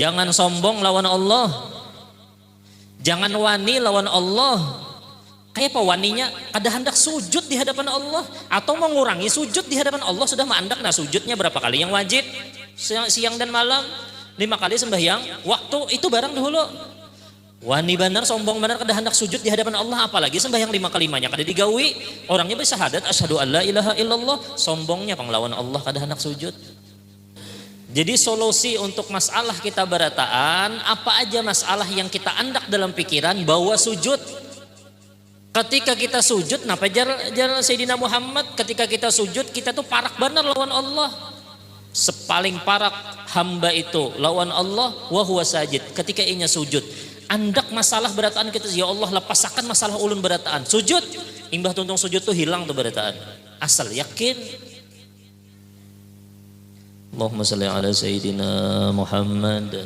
Jangan sombong lawan Allah. Jangan wani lawan Allah. Kayak apa waninya? Kada hendak sujud di hadapan Allah atau mengurangi sujud di hadapan Allah sudah mandak. Nah sujudnya berapa kali yang wajib? Siang dan malam 5 kali sembahyang. Waktu itu barang dahulu. Wani benar, sombong benar, kada hendak sujud di hadapan Allah, apalagi sembahyang 5 kalimanya kada digawi. Orangnya bersyahadat asyhadu alla ilaha illallah, sombongnya panglawan Allah kada hendak sujud. Jadi solusi untuk masalah kita berataan, apa aja masalah yang kita andak dalam pikiran, bawa sujud. Ketika kita sujud, napa jar Sayyidina Muhammad, ketika kita sujud kita tuh parak benar lawan Allah. Sepaling parak hamba itu lawan Allah wa huwa sajid, ketika inya sujud. Andak masalah berataan kita, ya Allah lepasakan masalah ulun berataan, sujud, imbah tuntung sujud tuh hilang tuh berataan, asal yakin. Allahumma shalli ala Sayyidina Muhammad.